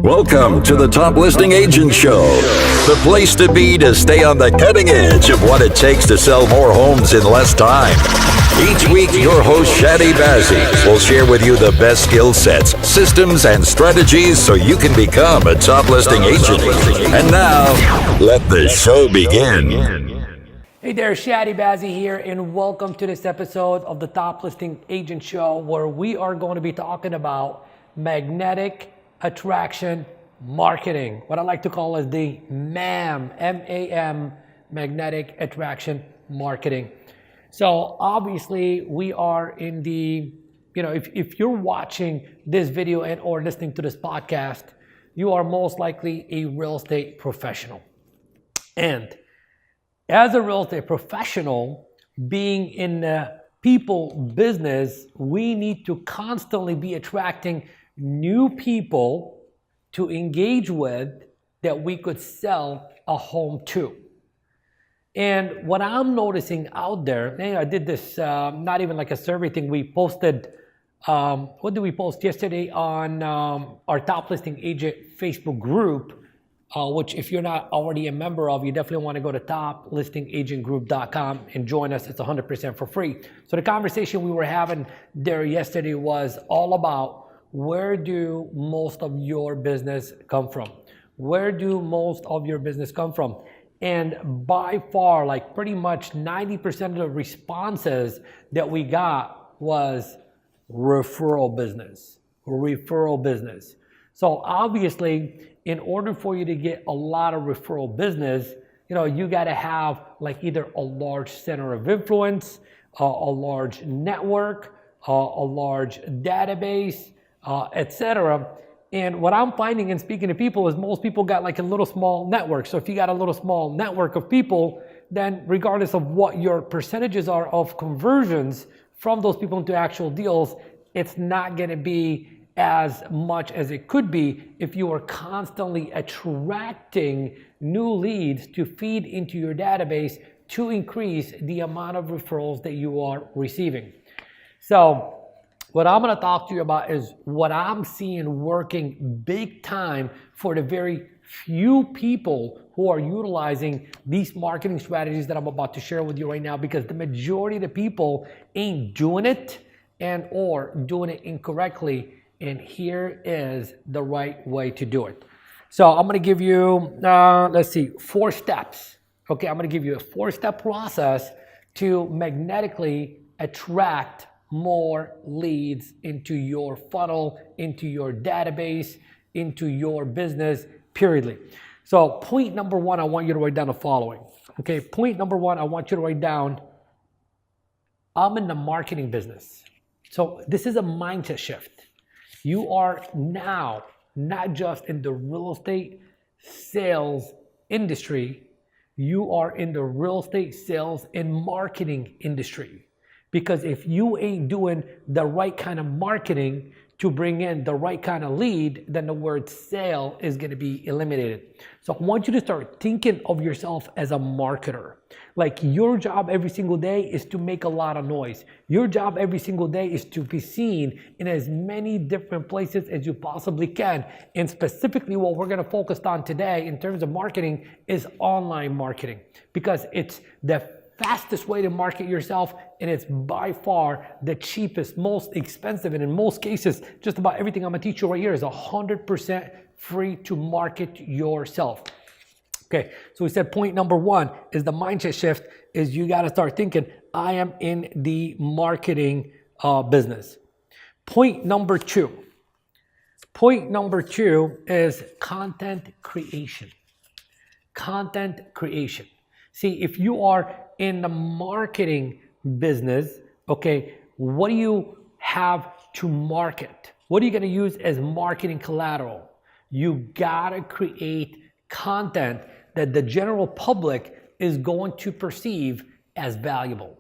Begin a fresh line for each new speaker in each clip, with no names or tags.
Welcome to the Top Listing Agent Show, the place to be to stay on the cutting edge of what it takes to sell more homes in less time. Each week, your host, Shadi Bazzi, will share with you the best skill sets, systems, and strategies so you can become a top listing agent. And now, let the show begin.
Hey there, Shadi Bazzi here, and welcome to this episode of the Top Listing Agent Show, where we are going to be talking about magnetic attraction marketing, what I like to call as the MAM, M-A-M, magnetic attraction marketing. So obviously we are in the, if you're watching this video and or listening to this podcast, you are most likely a real estate professional. And as a real estate professional, being in the people business, we need to constantly be attracting new people to engage with that we could sell a home to. And what I'm noticing out there, I did this, not even like a survey thing, we posted, what did we post yesterday on our Top Listing Agent Facebook group, which if you're not already a member of, you definitely want to go to toplistingagentgroup.com and join us. It's 100% for free. So the conversation we were having there yesterday was all about, where do most of your business come from? Where do most of your business come from? And by far, like pretty much 90% of the responses that we got was referral business, referral business. So obviously, in order for you to get a lot of referral business, you got to have like either a large center of influence, a large network, a large database, etc. And what I'm finding in speaking to people is most people got like a little small network. So if you got a little small network of people, then regardless of what your percentages are of conversions from those people into actual deals, it's not going to be as much as it could be if you are constantly attracting new leads to feed into your database to increase the amount of referrals that you are receiving. So what I'm going to talk to you about is what I'm seeing working big time for the very few people who are utilizing these marketing strategies that I'm about to share with you right now, because the majority of the people ain't doing it and or doing it incorrectly. And here is the right way to do it. So I'm going to give you, 4 steps. Okay, I'm going to give you a 4-step process to magnetically attract more leads into your funnel, into your database, into your business, period. So point number 1, I want you to write down the following. Okay, point number 1, I want you to write down, I'm in the marketing business. So this is a mindset shift. You are now not just in the real estate sales industry, you are in the real estate sales and marketing industry. Because if you ain't doing the right kind of marketing to bring in the right kind of lead, then the word sale is going to be eliminated. So I want you to start thinking of yourself as a marketer. Like your job every single day is to make a lot of noise. Your job every single day is to be seen in as many different places as you possibly can. And specifically what we're going to focus on today in terms of marketing is online marketing, because it's the fastest way to market yourself, and it's by far the cheapest, most expensive, and in most cases, just about everything I'm gonna teach you right here is 100% free to market yourself. Okay, so we said point number 1 is the mindset shift, is you gotta start thinking, I am in the marketing business. Point number 2 is content creation. Content creation. See, if you are in the marketing business, okay, what do you have to market? What are you going to use as marketing collateral? You got to create content that the general public is going to perceive as valuable.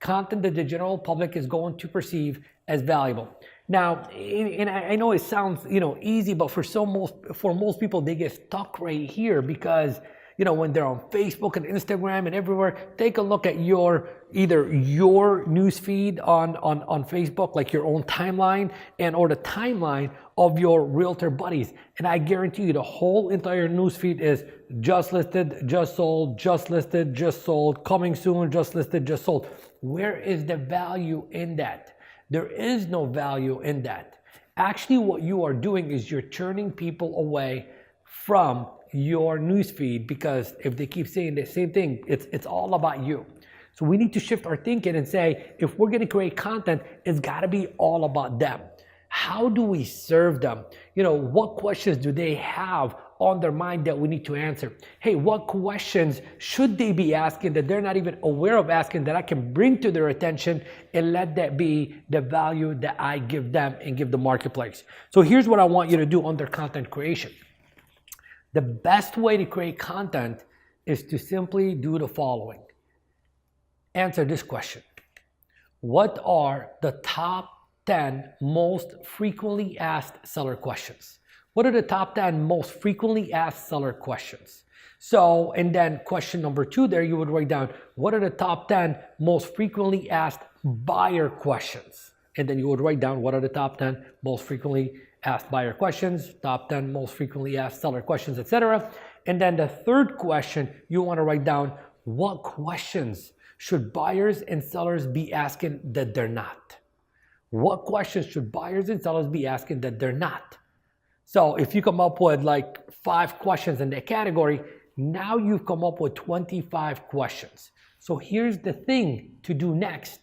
Content that the general public is going to perceive as valuable. Now, and I know it sounds, easy, but for most people, they get stuck right here because when they're on Facebook and Instagram and everywhere, take a look at either your news feed on Facebook, like your own timeline, or the timeline of your realtor buddies. And I guarantee you the whole entire news feed is just listed, just sold, just listed, just sold, coming soon, just listed, just sold. Where is the value in that? There is no value in that. Actually, what you are doing is you're turning people away from your newsfeed, because if they keep saying the same thing, it's all about you. So we need to shift our thinking and say, if we're going to create content, it's got to be all about them. How do we serve them? What questions do they have on their mind that we need to answer? Hey, what questions should they be asking that they're not even aware of asking, that I can bring to their attention and let that be the value that I give them and give the marketplace? So here's what I want you to do under content creation. The best way to create content is to simply do the following. Answer this question. What are the top 10 most frequently asked seller questions? What are the top 10 most frequently asked seller questions? So, and then question number 2 there, you would write down, what are the top 10 most frequently asked buyer questions? And then you would write down, what are the top 10 most frequently asked buyer questions, top 10 most frequently asked seller questions, etc. And then the third question, you want to write down, what questions should buyers and sellers be asking that they're not? What questions should buyers and sellers be asking that they're not? So if you come up with like 5 questions in that category, now you've come up with 25 questions. So here's the thing to do next.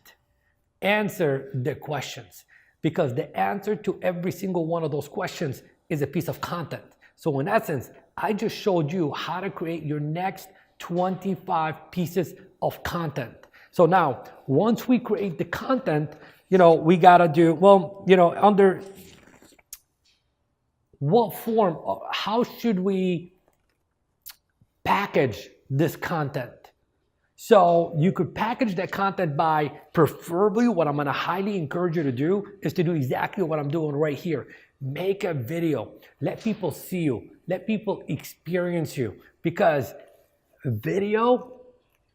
Answer the questions, because the answer to every single one of those questions is a piece of content. So in essence, I just showed you how to create your next 25 pieces of content. So now, once we create the content, we gotta do, under what form, how should we package this content? So you could package that content by, preferably what I'm gonna highly encourage you to do is to do exactly what I'm doing right here. Make a video, let people see you, let people experience you, because video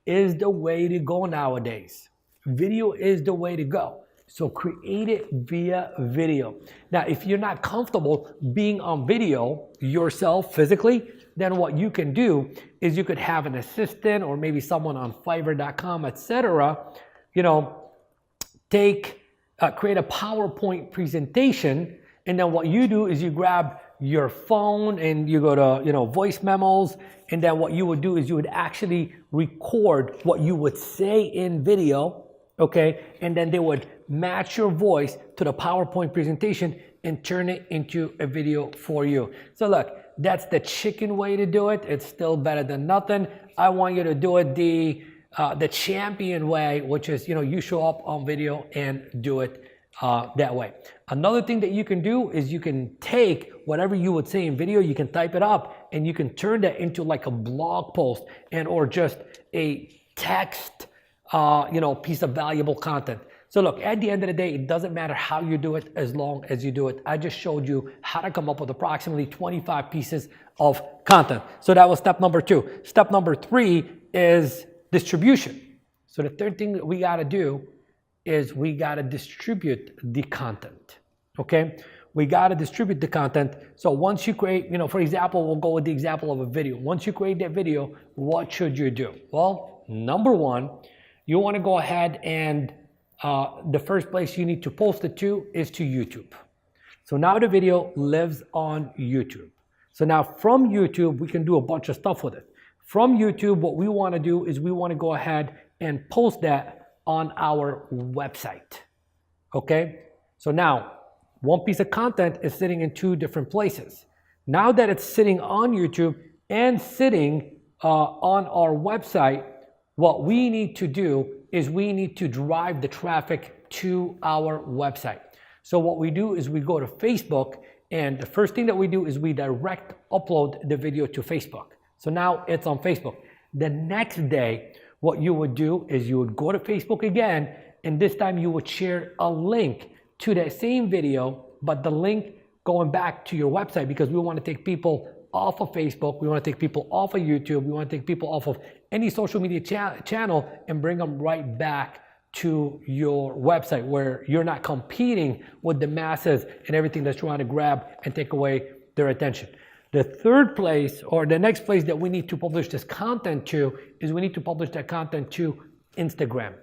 is the way to go nowadays. Video is the way to go. So create it via video. Now, if you're not comfortable being on video yourself physically, then what you can do is you could have an assistant or maybe someone on Fiverr.com, etc. Create a PowerPoint presentation, and then what you do is you grab your phone and you go to voice memos, and then what you would do is you would actually record what you would say in video, okay, and then they would match your voice to the PowerPoint presentation and turn it into a video for you. So look, that's the chicken way to do it. It's still better than nothing. I want you to do it the champion way, which is, you show up on video and do it that way. Another thing that you can do is you can take whatever you would say in video, you can type it up and you can turn that into like a blog post or just a text, piece of valuable content. So look, at the end of the day, it doesn't matter how you do it as long as you do it. I just showed you how to come up with approximately 25 pieces of content. So that was step number 2. Step number 3 is distribution. So the third thing that we got to do is we got to distribute the content, okay? We got to distribute the content. So once you create, for example, we'll go with the example of a video. Once you create that video, what should you do? Well, number 1, you want to go ahead and the first place you need to post it to is to YouTube. So now the video lives on YouTube. So now from YouTube, we can do a bunch of stuff with it. From YouTube, what we want to do is we want to go ahead and post that on our website. Okay? So now, one piece of content is sitting in 2 different places. Now that it's sitting on YouTube and sitting on our website, what we need to do is we need to drive the traffic to our website. So what we do is we go to Facebook, and the first thing that we do is we direct upload the video to Facebook. So now it's on Facebook. The next day, what you would do is you would go to Facebook again, and this time you would share a link to that same video, but the link going back to your website, because we want to take people off of Facebook. We want to take people off of YouTube. We want to take people off of any social media channel and bring them right back to your website where you're not competing with the masses and everything that's trying to grab and take away their attention. The third place, or the next place that we need to publish this content to, is we need to publish that content to Instagram.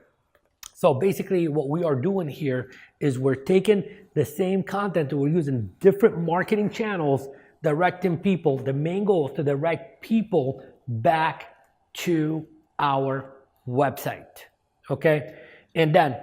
So basically what we are doing here is we're taking the same content and we're using different marketing channels, directing people. The main goal is to direct people back to our website, okay? And then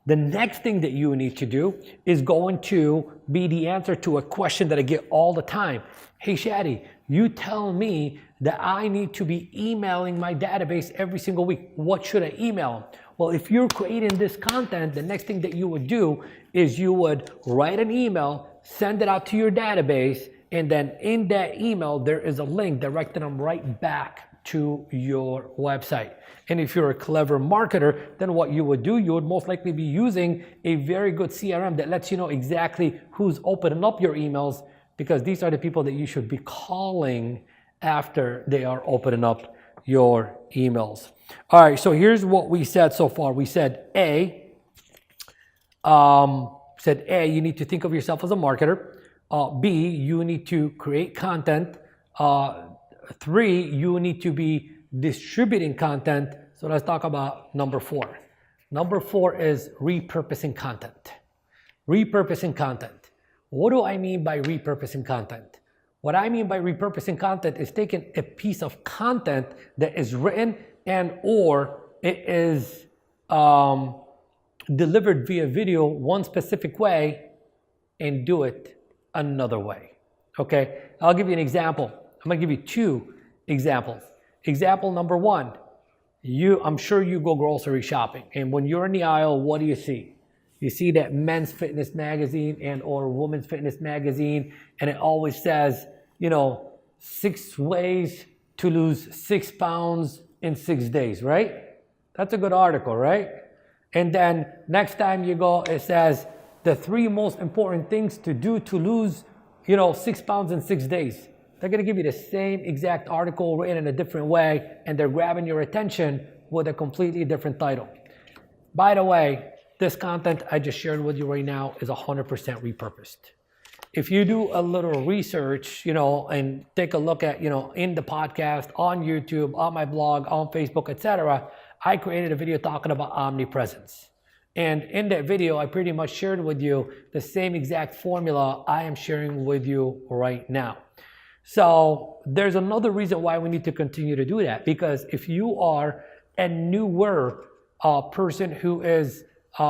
the next thing that you need to do is going to be the answer to a question that I get all the time. Hey, Shadi, you tell me that I need to be emailing my database every single week. What should I email them? Well, if you're creating this content, the next thing that you would do is you would write an email, send it out to your database, and then in that email, there is a link directing them right back to your website. And if you're a clever marketer, then what you would do, you would most likely be using a very good CRM that lets you know exactly who's opening up your emails, because these are the people that you should be calling after they are opening up your emails. All right, so here's what we said so far. We said A, you need to think of yourself as a marketer. B, you need to create content. 3, you need to be distributing content. So let's talk about number 4. Number 4 is repurposing content. Repurposing content. What do I mean by repurposing content? What I mean by repurposing content is taking a piece of content that is written and or it is delivered via video one specific way and do it another way. Okay, I'll give you an example. I'm gonna give you 2 examples. Example number 1, I'm sure you go grocery shopping, and when you're in the aisle, what do you see? You see that men's fitness magazine and or women's fitness magazine, and it always says, 6 ways to lose 6 pounds in 6 days, right? That's a good article, right? And then next time you go, it says the 3 most important things to do to lose, 6 pounds in 6 days. They're going to give you the same exact article written in a different way, and they're grabbing your attention with a completely different title. By the way, this content I just shared with you right now is 100% repurposed. If you do a little research, and take a look at, in the podcast, on YouTube, on my blog, on Facebook, etc., I created a video talking about omnipresence. And in that video, I pretty much shared with you the same exact formula I am sharing with you right now. So there's another reason why we need to continue to do that, because if you are a newer person who is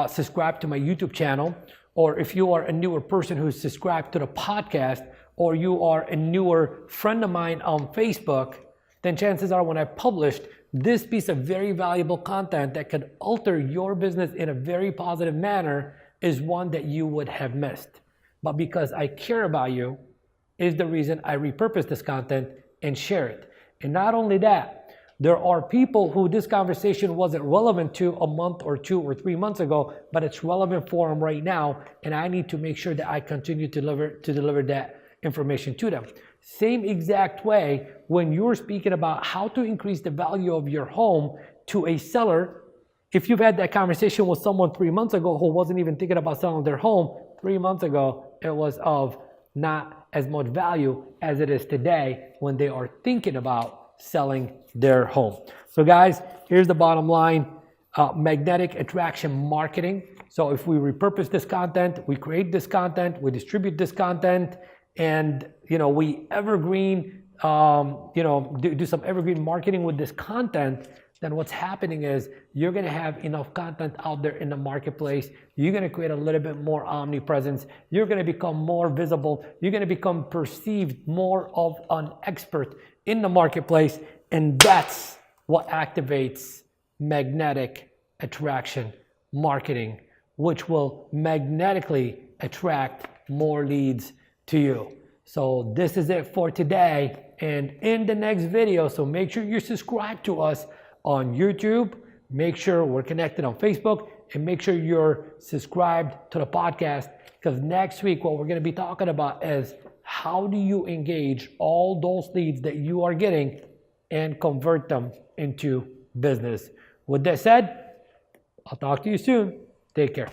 subscribed to my YouTube channel, or if you are a newer person who's subscribed to the podcast, or you are a newer friend of mine on Facebook, then chances are when I published this piece of very valuable content that could alter your business in a very positive manner is one that you would have missed. But because I care about you is the reason I repurpose this content and share it. And not only that, there are people who this conversation wasn't relevant to a month or 2 or 3 months ago, but it's relevant for them right now, and I need to make sure that I continue to deliver that information to them. Same exact way, when you're speaking about how to increase the value of your home to a seller, if you've had that conversation with someone 3 months ago who wasn't even thinking about selling their home, 3 months ago, it was of not as much value as it is today when they are thinking about selling their home. So guys, here's the bottom line. Magnetic attraction marketing. So if we repurpose this content, we create this content, we distribute this content, and we evergreen, do some evergreen marketing with this content, then what's happening is you're going to have enough content out there in the marketplace. You're going to create a little bit more omnipresence. You're going to become more visible. You're going to become perceived more of an expert in the marketplace. And that's what activates magnetic attraction marketing, which will magnetically attract more leads to you. So this is it for today. And in the next video, so make sure you're subscribed to us on YouTube, make sure we're connected on Facebook, and make sure you're subscribed to the podcast, because next week what we're going to be talking about is how do you engage all those leads that you are getting and convert them into business? With that said, I'll talk to you soon. Take care.